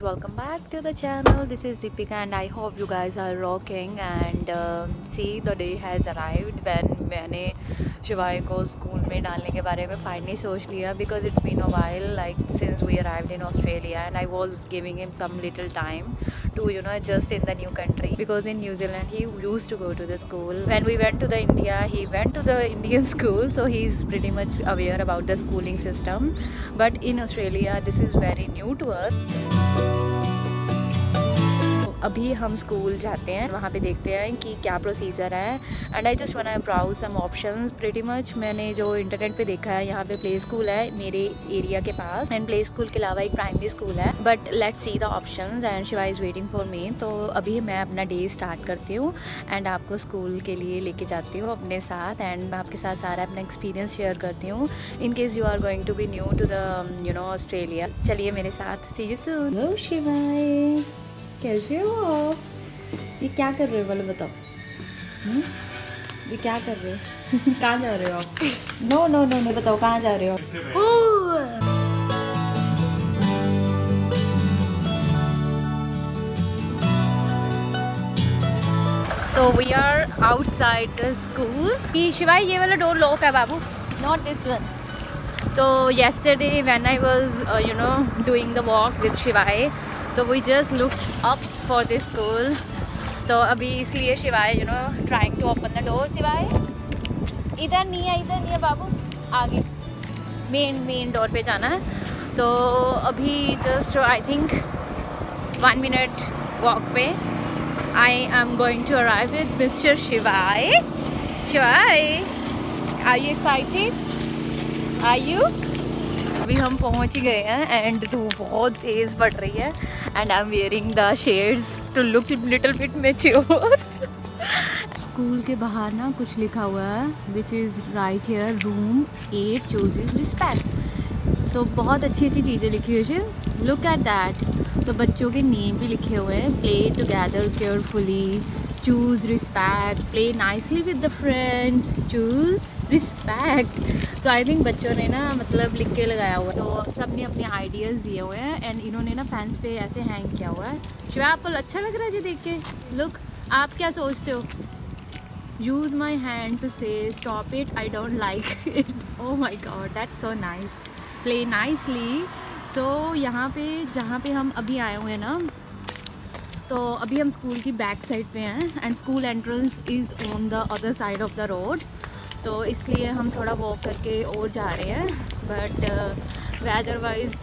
Welcome back to the channel. This is Deepika and I hope you guys are rocking and see the day has arrived when मैंने शिवाय को school में डालने के बारे में फाइनली सोच लिया because it's been a while like since we arrived in Australia and I was giving him some little time to adjust in the new country because in New Zealand he used to go to the school. When we went to the India he went to the Indian school, so he's pretty much aware about the schooling system, but in Australia this is very new to us. अभी हम school जाते हैं, वहाँ पे देखते हैं कि क्या प्रोसीजर है and I just want to browse some options pretty much. मैंने जो इंटरनेट पे देखा है यहाँ पे प्ले स्कूल है मेरे एरिया के पास एंड प्ले स्कूल के अलावा एक प्राइमरी स्कूल है, but let's see the options and Shiva is waiting for me. तो अभी मैं अपना डे स्टार्ट करती हूँ एंड आपको स्कूल के लिए लेके जाती हूँ अपने साथ एंड मैं आपके साथ सारा अपना एक्सपीरियंस शेयर करती हूँ in case you are going to be new to the Australia. चलिए मेरे साथ, सी यू सून। हेलो शिवाय, कैसे हो आप? ये क्या कर रहे हो वाले बताओ। ये क्या कर रहे हो? कहाँ जा रहे हो आप? नो नो नो नो बताओ कहाँ जा रहे हो? So we are outside the school. शिवाय ये वाला डोर लॉक है बाबू, not this one. So yesterday when I was doing the walk with Shivai, तो we just looked up for this school. तो अभी इसलिए शिवाय trying to open the door. शिवाय इधर नहीं है बाबू, आगे मेन डोर पे जाना है। तो अभी just I think 1 minute walk पे I am going to arrive with Mr. Shivay. Shivay, are you excited? Are you? अभी हम पहुंच ही गए हैं एंड धूप बहुत तेज़ पड़ रही है and I am wearing the shades to look little bit mature. School के बाहर ना कुछ लिखा हुआ है which is right here, room 8 chooses respect. So बहुत अच्छी चीज़ें लिखी हुई है, लुक एट दैट। तो बच्चों के नेम भी लिखे हुए हैं, play together carefully, choose respect, play nicely with the friends, choose respect. So I think बच्चों ने ना मतलब लिख के लगाया हुआ है, तो सब ने अपने आइडियाज़ दिए हुए हैं एंड इन्होंने ना फैंस पे ऐसे हैंग किया हुआ है। शिवा आपको अच्छा लग रहा है जी देख के? लुक, आप क्या सोचते हो? Use my hand to say stop it, I don't like it. Oh my God, that's so nice, play nicely. So यहाँ पे जहाँ पे हम अभी आए हुए हैं ना, तो अभी हम स्कूल की बैक साइड पे हैं and school entrance is on the other side of the road, तो इसलिए हम थोड़ा वॉक करके और जा रहे हैं। But weather wise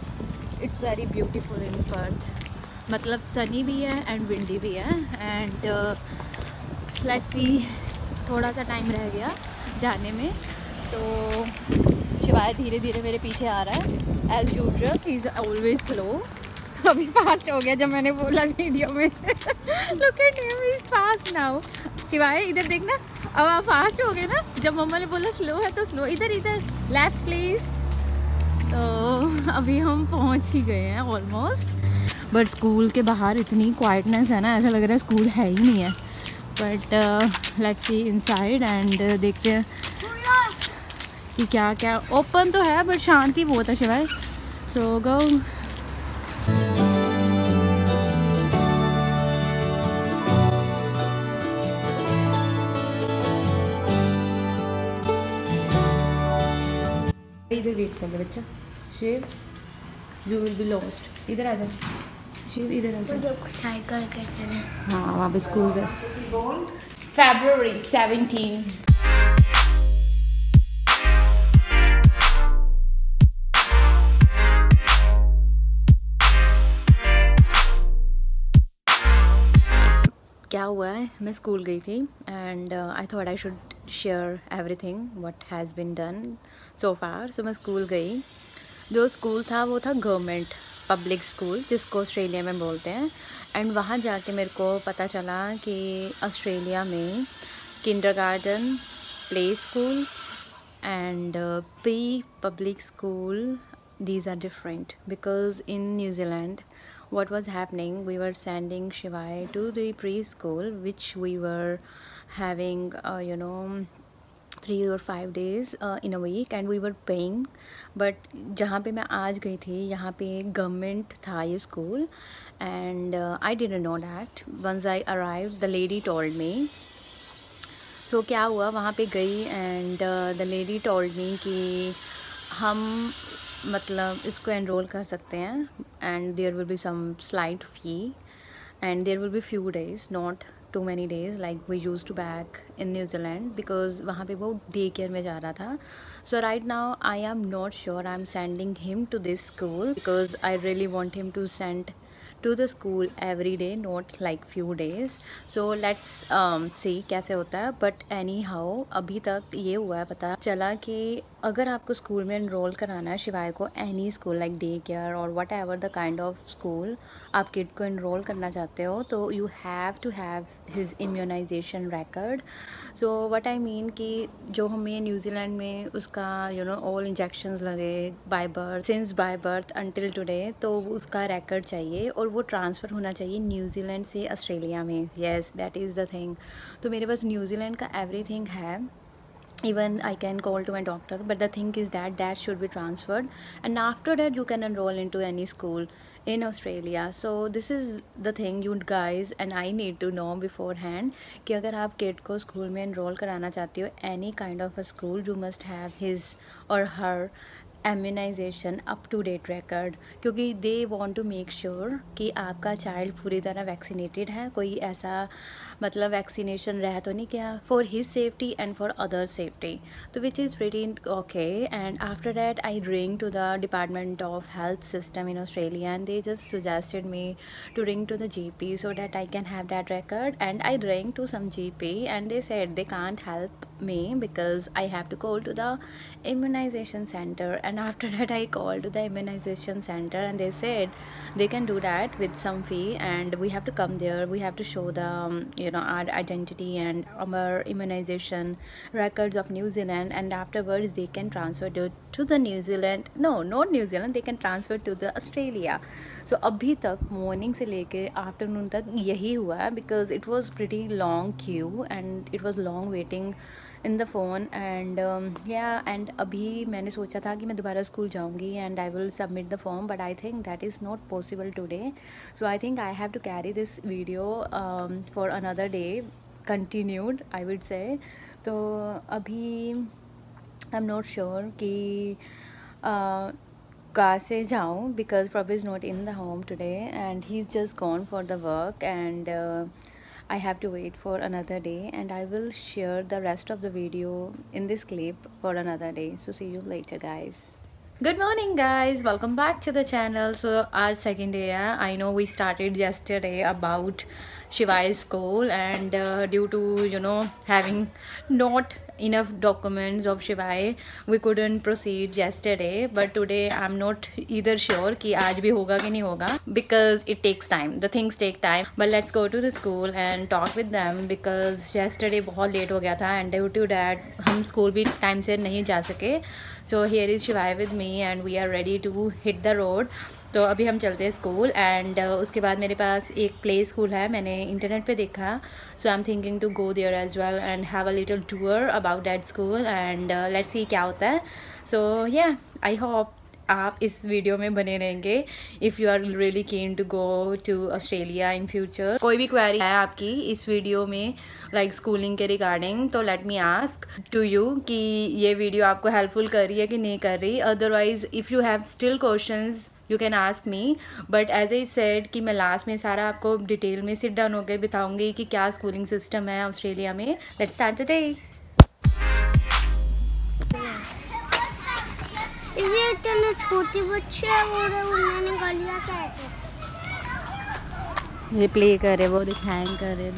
it's very beautiful in Perth, मतलब सनी भी है एंड विंडी भी है एंड लेट्स सी, थोड़ा सा टाइम रह गया जाने में। तो शिवाय धीरे धीरे मेरे पीछे आ रहा है as usual, he is always slow. अभी फास्ट हो गया जब मैंने बोला वीडियो में। Look at him, he is fast now. Shivay इधर देखना, अब आप फास्ट हो गए ना, जब मम्मा ने बोला स्लो है तो स्लो। इधर लेफ्ट प्लीज़। तो अभी हम पहुंच ही गए हैं ऑलमोस्ट, बट स्कूल के बाहर इतनी क्वाइटनेस है ना, ऐसा लग रहा है स्कूल है ही नहीं है। But let's see inside and देखते हैं कि क्या क्या ओपन तो है बट शांति बहुत है शिवाय। सो गो। इधर वेट कर ले बच्चा। Shiv, you will be lost. इधर आ जा शिव, इधर आ जा। हाँ वहाँ पे स्कूल है। February 17। क्या हुआ है, मैं स्कूल गई थी and I thought I should share everything what has been done so far. So मैं स्कूल गई, जो स्कूल था वो था गवर्नमेंट पब्लिक स्कूल जिसको ऑस्ट्रेलिया में बोलते हैं एंड वहाँ जाके मेरे को पता चला कि ऑस्ट्रेलिया में kindergarten, play school and pre public school, these are different because in New Zealand what was happening, we were sending Shivai to the preschool which we were having 3 or 5 days in a week and we were paying, but जहाँ पे मैं आज गई थी यहाँ पे government था ये school and I didn't know that. Once I arrived, the lady told me. So क्या हुआ, वहाँ पे गई and the lady told me कि हम मतलब इसको enroll कर सकते हैं and there will be some slight fee and there will be few days, not too many days like we used to back in New Zealand, because वहाँ पे वो डे केयर में जा रहा था. So right now I am not sure I'm sending him to this school because I really want him to send to the school every day, not like few days. So let's see कैसे होता है. But anyhow अभी तक ये हुआ है, पता चला कि अगर आपको स्कूल में इनरोल कराना है शिवाय को, any school like day care और whatever the kind of school आप किड को इनरोल करना चाहते हो, तो you have to have his immunisation record. So what I mean कि जो हमें न्यूजीलैंड में उसका ऑल इंजेक्शंस लगे by birth, since by birth until today, तो उसका रिकॉर्ड चाहिए और वो ट्रांसफ़र होना चाहिए न्यूजीलैंड से ऑस्ट्रेलिया में. Yes, that is the thing. तो मेरे पास न्यूजीलैंड का एवरीथिंग है. Even I can call to my doctor, but the thing is that should be transferred, and after that you can enroll into any school in Australia. So this is the thing you guys and I need to know beforehand कि अगर आप kid को school में enroll कराना चाहते हो any kind of a school, you must have his or her immunization up to date record, क्योंकि they want to make sure कि आपका चाइल्ड पूरी तरह वैक्सीनेटेड है, कोई ऐसा मतलब वैक्सीनेशन रह तो नहीं क्या, for his safety and for other safety. तो which is pretty okay. And after that I ring to the department of health system in Australia and they just suggested me to ring to the GP so that I can have that record. And I rang to some GP and they said they can't help me because I have to call to the immunization center. And after that I called to the immunization center and they said they can do that with some fee, and we have to come there, we have to show the our identity and our immunization records of New Zealand, and afterwards they can transfer to the New Zealand, no not New Zealand, they can transfer to the Australia. So अभी तक morning से लेके afternoon तक यही हुआ है because it was pretty long queue and it was long waiting in the phone. And yeah, and अभी मैंने सोचा था कि मैं दोबारा स्कूल जाऊँगी and I will submit the form, but I think that is not possible today. So I think I have to carry this video for another day, continued I would say. तो अभी I'm not sure कि कहाँ से जाऊँ because Prabhu is not in the home today and he's just gone for the work, and I have to wait for another day, and I will share the rest of the video in this clip for another day. So see you later guys. Good morning guys, welcome back to the channel. So आज second day है. I know we started yesterday about Shivai's school, and due to having not enough documents of Shivai, we couldn't proceed yesterday. But today I'm not either sure कि आज भी होगा कि नहीं होगा, because it takes time, the things take time. But let's go to the school and talk with them because yesterday बहुत late हो गया था and due to that हम school भी time से नहीं जा सके. So here is Shivai with me and we are ready to hit the road. तो अभी हम चलते हैं स्कूल, एंड उसके बाद मेरे पास एक प्ले स्कूल है, मैंने इंटरनेट पे देखा. So I am thinking to go there as well and have a little tour about that school, and let's see क्या होता है. सो या आई होप आप इस वीडियो में बने रहेंगे if you are really keen to go to Australia in future. कोई भी क्वेरी है आपकी इस वीडियो में लाइक स्कूलिंग के रिगार्डिंग, तो let me ask to you कि ये वीडियो आपको हेल्पफुल कर रही है कि नहीं कर रही. Otherwise if you have still questions you can ask me, but as I said कि मैं लास्ट में सारा आपको डिटेल में सिट डाउन होकर बताऊंगी कि क्या स्कूलिंग सिस्टम है ऑस्ट्रेलिया में. Let's start the day. ये इतने छोटे बच्चे हैं और उन्होंने गलियां कैसे ये प्ले कर रहे, वो हैंग कर रहे. ऐसे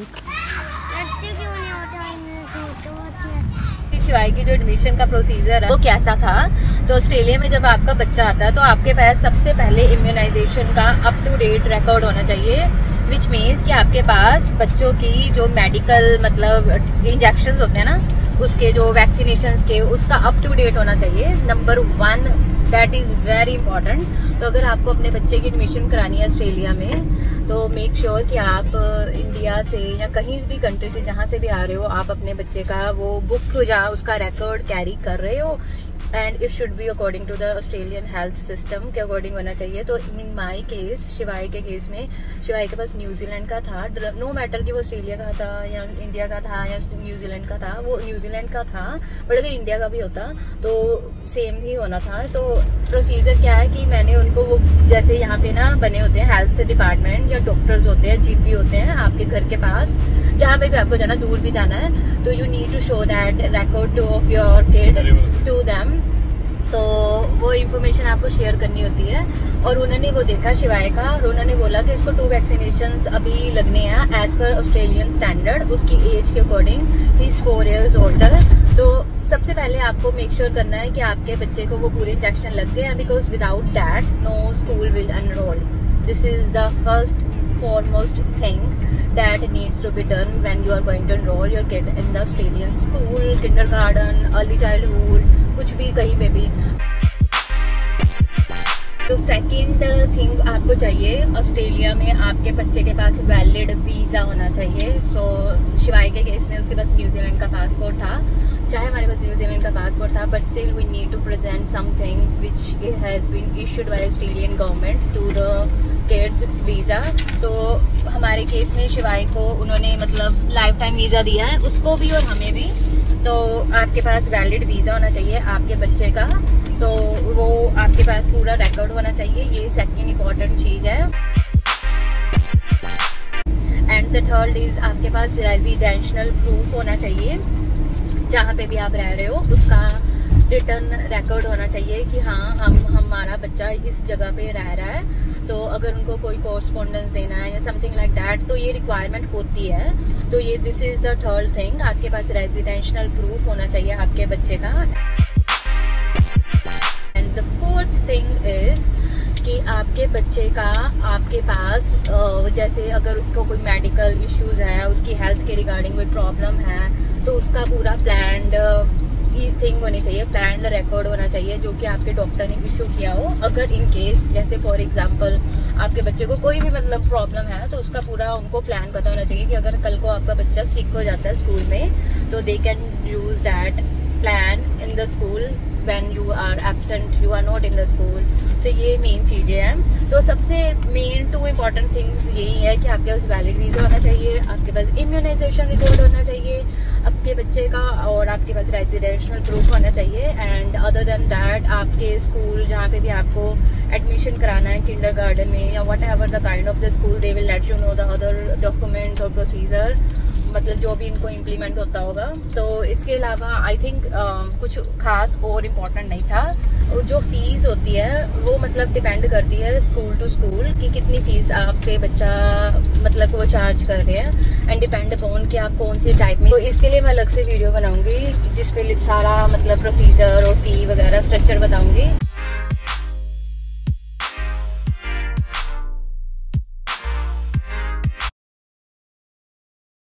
क्यों नहीं होता इनमें छोटे बच्चे. शिवाई की जो एडमिशन का प्रोसीजर है वो कैसा था. तो ऑस्ट्रेलिया में जब आपका बच्चा आता है तो आपके पास सबसे पहले इम्यूनाइजेशन का अप टू डेट रिकॉर्ड होना चाहिए, विच मीन्स कि आपके पास बच्चों की जो मेडिकल मतलब इंजेक्शंस होते हैं ना, उसके जो वैक्सीनेशन के, उसका अप टू डेट होना चाहिए. Number 1 that is very important. तो अगर आपको अपने बच्चे की एडमिशन करानी है ऑस्ट्रेलिया में तो मेक श्योर कि आप इंडिया से या कहीं भी कंट्री से जहाँ से भी आ रहे हो, आप अपने बच्चे का वो बुक जहाँ उसका रिकॉर्ड कैरी कर रहे हो and it should be according to the Australian health system के अकॉर्डिंग होना चाहिए। तो इन माई केस, शिवाय के केस में, शिवाय के पास न्यूजीलैंड का था। नो मैटर कि वो ऑस्ट्रेलिया का था या इंडिया का था या न्यूजीलैंड का था, वो न्यूजीलैंड का था, बट अगर इंडिया का भी होता तो सेम ही होना था। तो प्रोसीजर क्या है कि मैंने उनको, वो जैसे यहाँ पे ना बने होते हैं हेल्थ डिपार्टमेंट या डॉक्टर्स होते हैं, जीपी होते हैं आपके घर के पास, जहाँ पे भी आपको जाना, दूर भी जाना है, तो you need to show that record of your kid to them. तो वो इन्फॉर्मेशन आपको शेयर करनी होती है। और उन्होंने वो देखा शिवाय का, और उन्होंने बोला कि इसको 2 वैक्सीनेशंस अभी लगने हैं एज पर ऑस्ट्रेलियन स्टैंडर्ड, उसकी एज के according. He is 4 years older. तो सबसे पहले आपको मेक श्योर करना है कि आपके बच्चे को वो पूरे इंजेक्शन लग गए हैं, because without that no school will enrol. This is the first foremost thing that needs to be done when you are going to enroll your kid in the Australian school, kindergarten, early childhood, कुछ भी कहीं पे भी। तो second thing आपको चाहिए, Australia में आपके बच्चे के पास वैलिड वीजा होना चाहिए। सो शिवाय के केस में उसके पास न्यूजीलैंड का पासपोर्ट था, चाहे हमारे पास न्यूजीलैंड का पासपोर्ट था, but still we need to present something which has been issued by Australian government to the kids visa. तो हमारे केस में शिवाय को उन्होंने मतलब लाइफ टाइम वीजा दिया है, उसको भी और हमें भी। तो आपके पास वैलिड वीजा होना चाहिए आपके बच्चे का, तो वो आपके पास पूरा रिकॉर्ड होना चाहिए, ये सेकंड इम्पोर्टेंट चीज है। एंड द थर्ड इज आपके पास रेजिडेंशियल प्रूफ होना चाहिए, जहाँ पे भी आप रह रहे हो उसका रिटर्न रिकॉर्ड होना चाहिए कि हाँ हमारा बच्चा इस जगह पे रह रहा है। तो अगर उनको कोई कॉरस्पॉन्डेंस देना है या समथिंग लाइक दैट, तो ये रिक्वायरमेंट होती है। तो ये this is the third thing, आपके पास रेजिडेंशियल प्रूफ होना चाहिए आपके बच्चे का। And the fourth thing is कि आपके बच्चे का आपके पास जैसे अगर उसको कोई मेडिकल इश्यूज है, उसकी हेल्थ के रिगार्डिंग कोई प्रॉब्लम है, तो उसका पूरा प्लान्ड थिंग होनी चाहिए, प्लान्ड रिकॉर्ड होना चाहिए, जो कि आपके डॉक्टर ने इशू किया हो। अगर इन केस जैसे फॉर एग्जांपल आपके बच्चे को कोई भी मतलब प्रॉब्लम है, तो उसका पूरा उनको प्लान पता होना चाहिए कि अगर कल को आपका बच्चा सिक हो जाता है स्कूल में, तो they can use that plan in the school when you are absent, you are not in the school। तो ये मेन चीजें हैं। तो सबसे मेन 2 इम्पोर्टेंट थिंग्स यही है कि आपके पास वैलिड वीजा होना चाहिए, आपके पास इम्यूनाइजेशन रिकॉर्ड होना चाहिए आपके बच्चे का, और आपके पास रेजिडेंशियल प्रूफ होना चाहिए। एंड अदर देन दैट आपके स्कूल जहाँ पे भी आपको एडमिशन कराना है किंडरगार्टन में या what ever the kind of the school, they will let you know the other documents और प्रोसीजर, मतलब जो भी इनको इम्प्लीमेंट होता होगा। तो इसके अलावा आई थिंक कुछ खास और इम्पोर्टेंट नहीं था। जो फीस होती है वो मतलब डिपेंड करती है स्कूल टू स्कूल कि कितनी फीस आपके बच्चा मतलब वो चार्ज कर रहे हैं, एंड डिपेंड अपॉन कि आप कौन सी टाइप में। तो इसके लिए मैं अलग से वीडियो बनाऊंगी जिसपे सारा मतलब प्रोसीजर और फी वगैरह स्ट्रक्चर बताऊंगी।